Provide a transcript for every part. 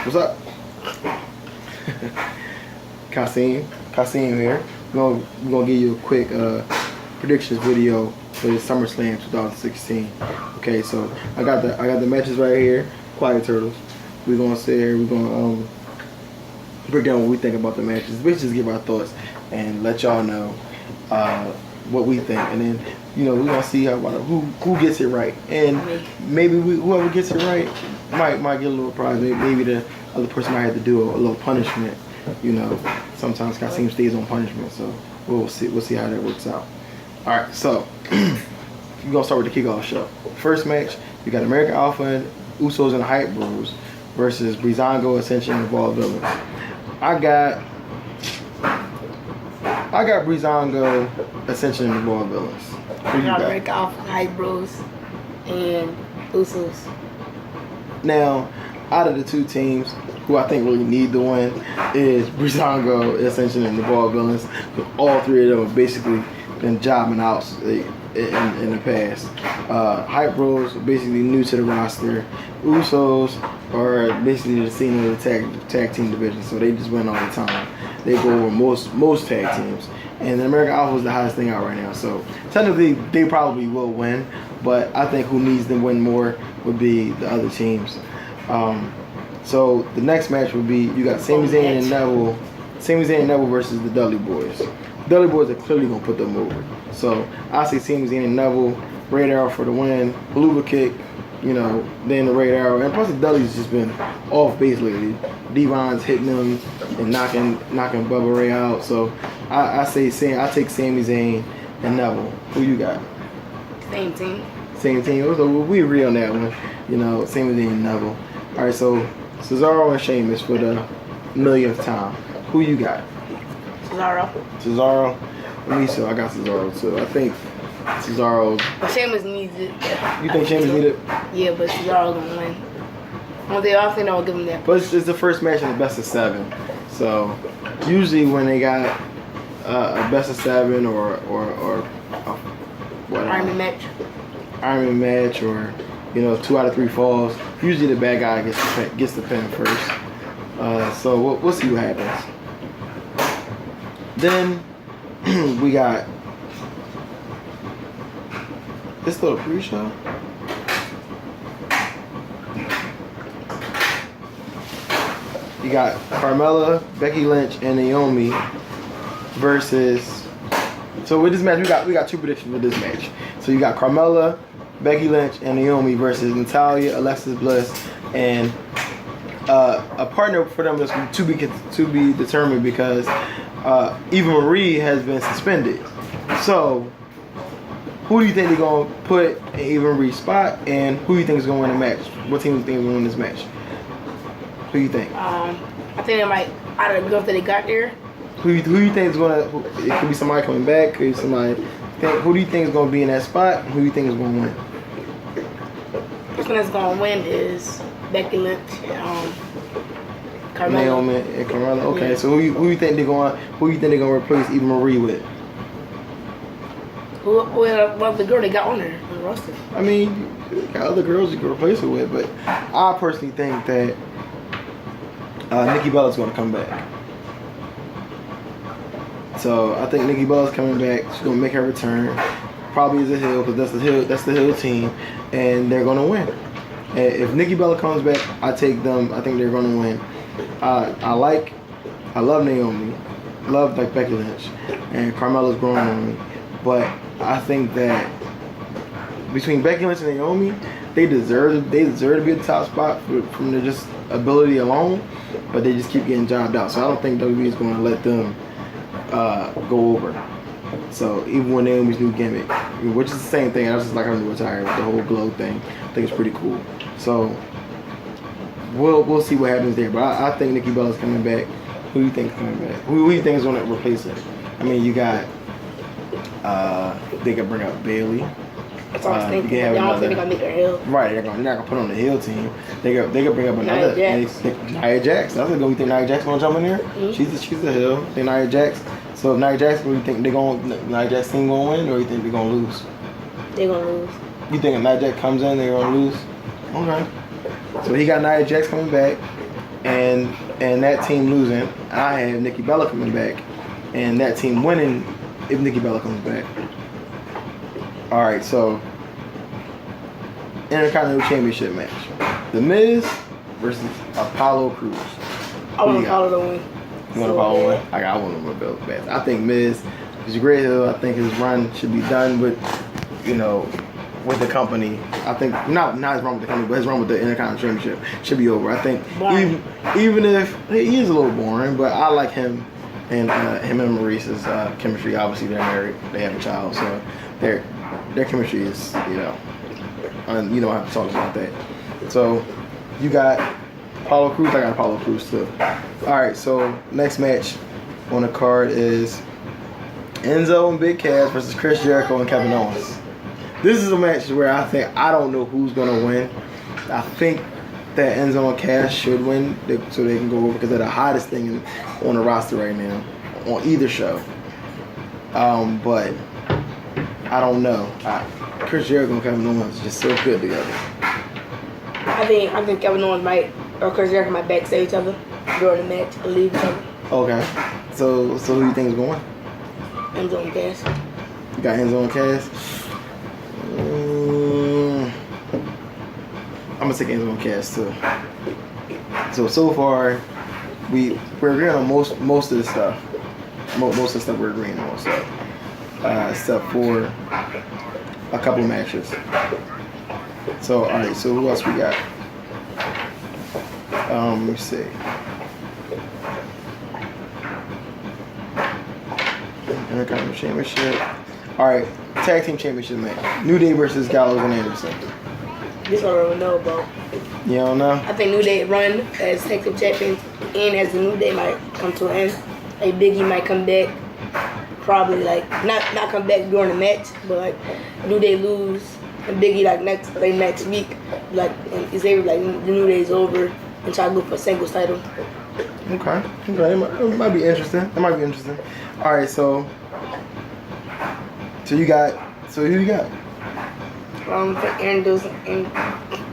What's up? Kassim here. We're gonna give you a quick predictions video for the SummerSlam 2016. Okay, so I got the matches right here. Quiet Turtles. We're gonna sit here. We're gonna break down what we think about the matches. We just give our thoughts and let y'all know what we think, and then we're gonna see who gets it right, and maybe whoever gets it right might get a little prize. Maybe the other person might have to do a little punishment. Sometimes Kassim stays on punishment, so we'll see how that works out. All right, so we're gonna start with the kickoff show. First match, you got American Alpha and Usos and the Hype Bros versus Breezango, Ascension, and Ball Villains. I got Breezango, Ascension, and the Ball Villains. Who you got? American Alpha, Hype Bros, and Usos. Now, out of the two teams, who I think really need to win is Breezango, Ascension, and the Ball Villains. All three of them have basically been jobbing out in the past. Hype Bros are basically new to the roster. Usos are basically the scene of the tag team division, so they just win all the time. They go over most tag teams. And the American Alpha is the hottest thing out right now. So technically, they probably will win, but I think who needs to win more would be the other teams. So the next match would be, you got Sami Zayn and Neville. Sami Zayn and Neville versus the Dudley Boys. The Dudley Boys are clearly gonna put them over. So I say Sami Zayn and Neville, Red Arrow for the win, Haluva kick, then the Red Arrow, and plus the Dudley's just been off base lately. Devon's hitting them and knocking Bubba Ray out. So I take Sami Zayn and Neville. Who you got? Same team. Same team. So we agree on that one. Sami Zayn and Neville. All right, so Cesaro and Sheamus for the millionth time. Who you got? Cesaro. Let me see. I got Cesaro too. I think Cesaro. But Sheamus needs it. You think Sheamus needs it? Yeah, but Cesaro gonna win. Well, they often don't give him that. But it's the first match in the best of 7. So usually when they got a best of 7 or Iron match, or 2 out of 3 falls, usually the bad guy gets the pin first. So we'll see what happens. Then we got, this still a pre-show. You got Carmella, Becky Lynch, and Naomi versus. So with this match, we got 2 predictions for this match. So you got Carmella, Becky Lynch, and Naomi versus Natalya, Alexis Bliss, and a partner for them is to be determined because Eva Marie has been suspended. So who do you think they're gonna put in Eva Marie's spot, and who do you think is gonna win the match? What team do you think is gonna win this match? Who do you think? I think they might, out of the girls that they got there. Who you think is gonna? It could be somebody coming back. Could be somebody. Who do you think is gonna be in that spot? Who do you think is gonna win? The person that's gonna win is Becky Lynch and Carmella. Naomi and Carmella. Okay, Yeah. so who you think they're gonna replace Eva Marie with? Well, the girl they got on there on the roster. I mean, you got other girls you can replace her with, but I personally think that Nikki Bella's gonna come back. So I think Nikki Bella's coming back. She's gonna make her return. Probably as a heel, because that's the heel team, and they're gonna win. And if Nikki Bella comes back, I take them. I think they're gonna win. I love Naomi, love Becky Lynch, and Carmella's growing on me. But I think that between Becky Lynch and Naomi, they deserve to be at the top spot from their just ability alone. But they just keep getting jobbed out. So I don't think WWE is going to let them go over. So even with Naomi's new gimmick, which is the same thing, I was just like her new attire with the whole glow thing. I think it's pretty cool. So we'll see what happens there. But I think Nikki Bella's coming back. Who do you think is coming back? Who do you think is going to replace her? I mean, you got they could bring up Bailey. That's what I was thinking. Y'all don't think they're gonna make her heel. Right, they're not gonna put on the heel team. They could bring up another Nia Jax. That's gonna think Nia Jax gonna jump in there. Mm-hmm. She's a heel. Think Nia Jax. So if Nia Jax, what do you think Nia Jax team gonna win, or you think they're gonna lose? They're gonna lose. You think if Nia Jax comes in, they're gonna lose? Okay. So he got Nia Jax coming back, and that team losing. I have Nikki Bella coming back, and that team winning if Nikki Bella comes back. All right, so Intercontinental Championship match: The Miz versus Apollo Crews. I want Apollo to win. You want Apollo to win? I want him to build best. I think Miz is a great heel. I think his run should be done with, with the company. I think not his run with the company, but his run with the Intercontinental Championship should be over. I think even if he is a little boring, but I like him and Maurice's chemistry. Obviously, they're married. They have a child, so their chemistry is and you don't have to talk about that. So you got Apollo Crews. I got Apollo Crews too. All right. So next match on the card is Enzo and Big Cass versus Chris Jericho and Kevin Owens. This is a match where I don't know who's gonna win. I think that Enzo and Cass should win so they can go over because they're the hottest thing on the roster right now on either show. But I don't know. Chris Jericho and Kevin Owens are just so good together. I think Kevin Owens or Chris Jericho might backstab each other during the match and leave each other. Okay. So who do you think is going? Enzo and Cass. You got Enzo and Cass? I'm gonna take Enzo and Cass too. So far, we're agreeing on most of the stuff. Most of the stuff we're agreeing on. So, except for a couple of matches. So all right. So who else we got? Let me see. Intercontinental Championship. All right. Tag Team Championship match. New Day versus Gallows and Anderson. This one I don't know about. You don't know? I think New Day run as tag team champions, and as the New Day might come to an end. Like Biggie might come back, probably not come back during the match, but New Day lose and Biggie next week, and Xavier the New Day's over and try to go for a singles title. Okay. It might be interesting. All right. So who you got? Aaron Dawson and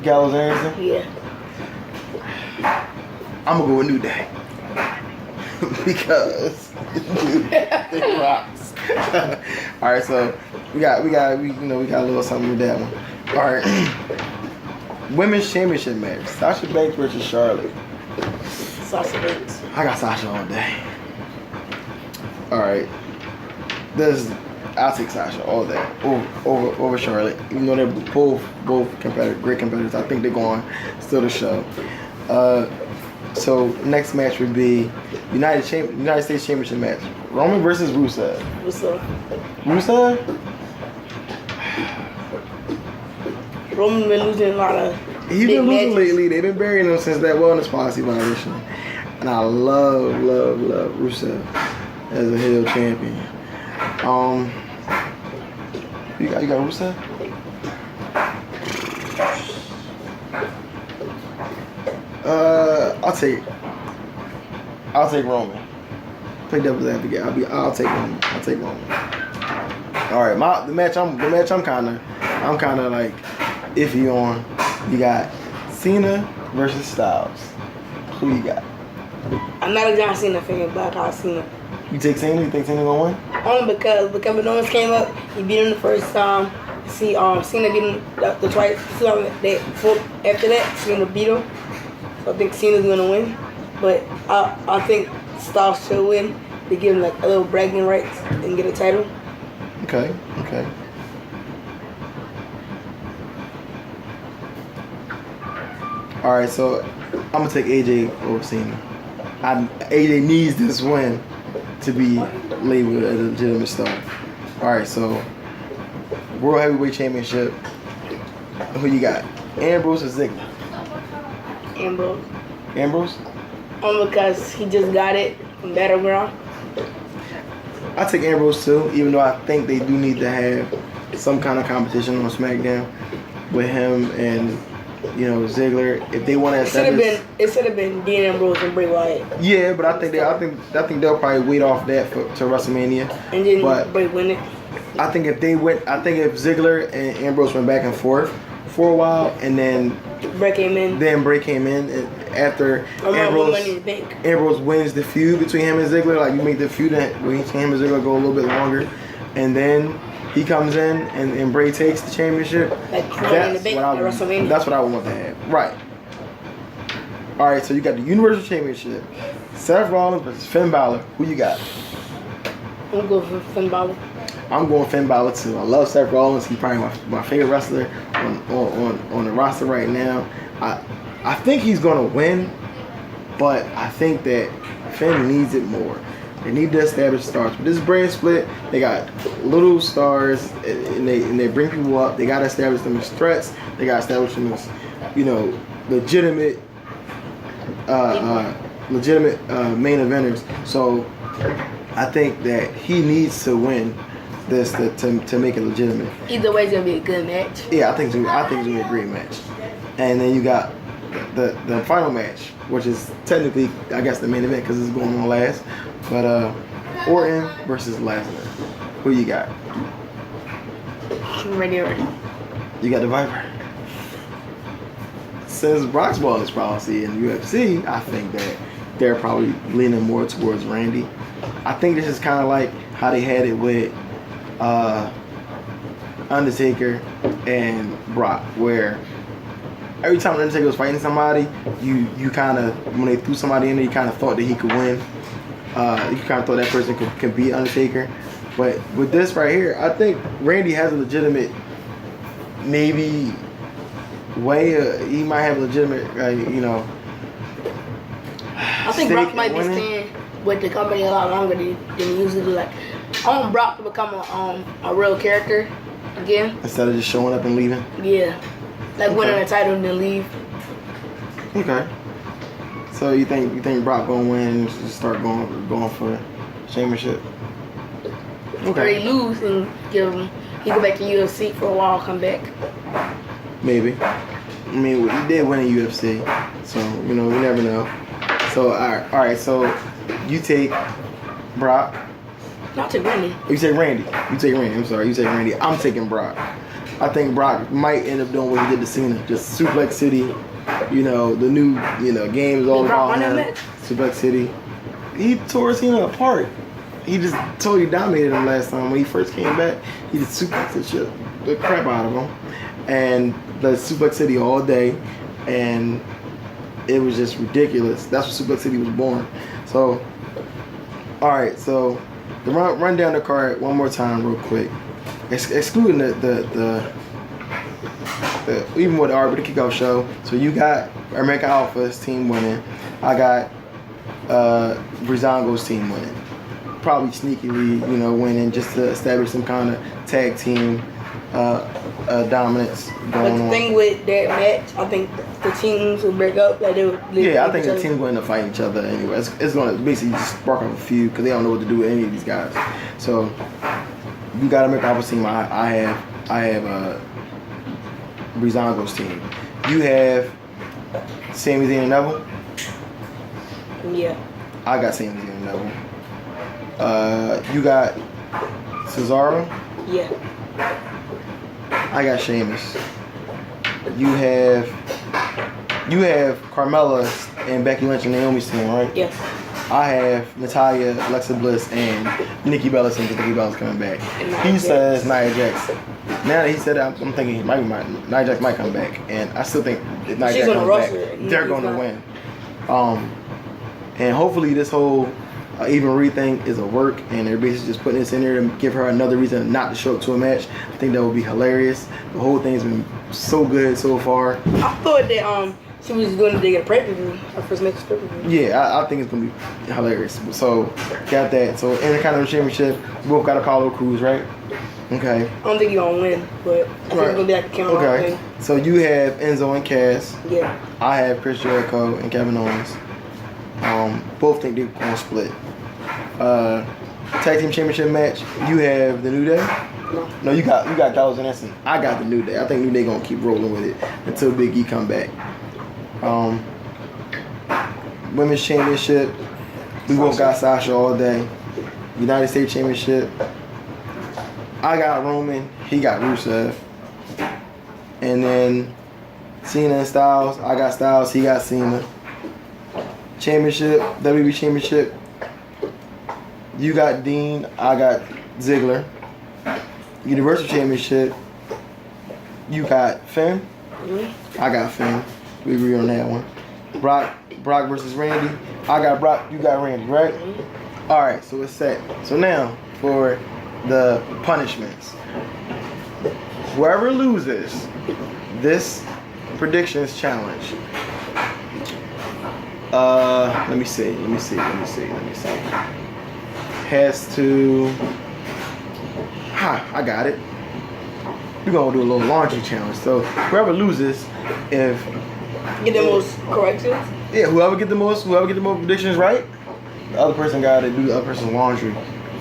Gallows Anderson? Yeah. I'm gonna go with New Day. Because it rocks. Alright, so we got a little something with that one. Alright. Women's Championship match. Sasha Banks versus Charlotte. Sasha Banks. I got Sasha all day. Alright. I'll take Sasha all day over Charlotte. Even though they're both great competitors, I think they're going still the show. So next match would be United States Championship match. Roman versus Rusev. Rusev? Roman been losing a lot of. He's been losing lately. They've been burying him since that wellness policy violation. And I love Rusev as a heel champion. You got Rusev? I'll take Roman. Play devil's advocate. I'll take Roman. All right, the match I'm kind of like iffy on. You got Cena versus Styles. Who you got? I'm not a John Cena fan, but I call Cena. You take Cena? You think Cena gonna win? Only because when Kevin Owens came up, he beat him the first time. Cena beat him the twice. After that, Cena beat him. So I think Cena's gonna win, but I think Styles should win to give him like a little bragging rights and get a title. Okay. All right, so I'm gonna take AJ over Cena. AJ needs this win to be labeled as a legitimate star. All right, so World Heavyweight Championship. Who you got? Ambrose or Ziggler? Ambrose? Only because he just got it from Battleground. I take Ambrose too, even though I think they do need to have some kind of competition on SmackDown with him and Ziggler. If they want to, it should have been Dean Ambrose and Bray Wyatt. Yeah, but I think they'll probably wait off that to WrestleMania. And then Bray win it. I think if Ziggler and Ambrose went back and forth for a while, and then Bray came in. Bray came in after Money in the Bank. Ambrose wins the feud between him and Ziggler. Like, you make the feud between him and Ziggler go a little bit longer, and then he comes in and Bray takes the championship. Like Money in the Bank at WrestleMania. That's what I want to have. Right. All right, so you got the Universal Championship. Seth Rollins versus Finn Balor. Who you got? I'm going for Finn Balor. I'm going Finn Balor too. I love Seth Rollins. He's probably my favorite wrestler on the roster right now. I think he's gonna win, but I think that Finn needs it more. They need to establish stars. But this brand split, they got little stars, and they bring people up. They gotta establish them as threats. They gotta establish them as, legitimate main eventers. So I think that he needs to win this to make it legitimate. Either way, it's gonna be a good match. Yeah, I think it's gonna be a great match. And then you got the final match, which is technically, I guess, the main event because it's going on last. But Orton versus Lesnar. Who you got? Ready. You got the Viper. Since Brock's ball is policy in UFC, I think that they're probably leaning more towards Randy. I think this is kind of like how they had it with Undertaker and Brock, where every time Undertaker was fighting somebody, you kind of, when they threw somebody in there, you kind of thought that he could win. You kind of thought that person could beat Undertaker. But with this right here, I think Randy has a legitimate, maybe, way. He might have a legitimate, I think Brock might be staying with the company a lot longer than he usually do. Like, I want Brock to become a real character again. Instead of just showing up and leaving? Yeah. Like winning a title and then leave. Okay. So you think Brock gonna win and just start going for championship? Okay. Or he lose and he go back to UFC for a while, come back. Maybe. I mean, he did win in UFC, so we never know. So all right. So you take Brock. Not take Randy. You take Randy. I'm sorry. You take Randy. I'm taking Brock. I think Brock might end up doing what he did to Cena, just Suplex City. The new games all about him. Suplex City. He tore Cena apart. He just totally dominated him last time when he first came back. He just suplexed the crap out of him, and the Suplex City all day, and it was just ridiculous. That's what Suplex City was born. So, all right. So, run down the card one more time, real quick. Excluding the even with the Arbor, the kickoff show. So you got American Alpha's team winning. I got Breezango's team winning. Probably sneakily, winning just to establish some kind of tag team dominance going on. But the thing with that match, I think the teams will break up. Like they would. Yeah, I think the team's going to fight each other anyway. It's going to basically just spark up a feud because they don't know what to do with any of these guys. So you got American Alpha's team. I have Breezango's team. You have Sami Zayn and Neville? Yeah. I got Sami Zayn and Neville. You got Cesaro? Yeah. I got Sheamus. You have Carmella and Becky Lynch and Naomi's team, right? Yes. I have Natalya, Alexa Bliss, and Nikki Bella since Nikki Bella's coming back. He says Nia Jax. Now that he said that, I'm thinking Nia Jax might come back, and I still think if Nia Jax comes back, they're going to win. And hopefully this whole Eva Marie thing is a work, and they're basically just putting this in there to give her another reason not to show up to a match. I think that would be hilarious. The whole thing's been so good so far. I thought that she was going to get a pay-per-view, her first match pay-per-view. Yeah, I think it's going to be hilarious. So, got that. So, Intercontinental Championship, we both got Apollo Crews, right? Okay. I don't think you're going to win, but I think it's going to be like a camera thing. So, you have Enzo and Cass. Yeah. I have Chris Jericho and Kevin Owens. Both think they're going to split. Tag Team Championship match, you have the New Day? No, you got Gallows and Anderson. I got the New Day. I think New Day going to keep rolling with it until Big E come back. Women's Championship, we both got Sasha all day. United States Championship, I got Roman, he got Rusev. And then Cena and Styles. I got Styles. He got Cena. Championship, WWE Championship. You got Dean. I got Ziggler. Universal Championship. You got Finn. Mm-hmm. I got Finn. We agree on that one. Brock versus Randy. I got Brock. You got Randy, right? Mm-hmm. All right. So it's set. So now for the punishments. Whoever loses this predictions challenge. Let me see. Has to. I got it. We're gonna do a little laundry challenge. So whoever loses, if Get the most corrections. yeah, whoever get the most predictions right, the other person gotta do the other person's laundry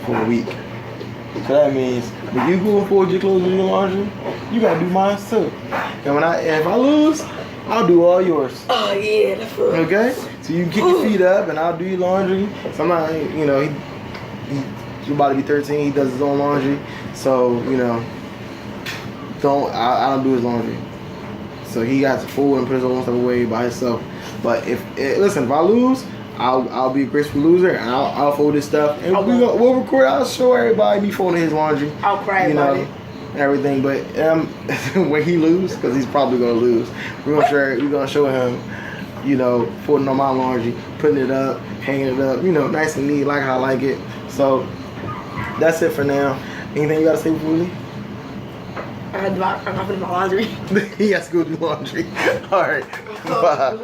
for a week. So that means when you go and fold your clothes and do your laundry, you gotta do mine too. And if I lose, I'll do all yours. Oh yeah, that's for real. Okay? So you can kick your feet up and I'll do your laundry. Sometimes, you know, he's about to be 13, he does his own laundry. So, you know, I don't do his laundry. So he got to fold and put his own stuff away by himself. But if I lose, I'll be a graceful loser and I'll fold his stuff and we'll record. I'll show everybody me folding his laundry. I'll cry about it. Everything. But when he lose, because he's probably gonna lose, we're gonna show him, you know, folding on my laundry, putting it up, hanging it up, you know, nice and neat, like how I like it. So that's it for now. Anything you gotta say before we leave? I gotta do my laundry. He has to go do laundry. All right. Bye.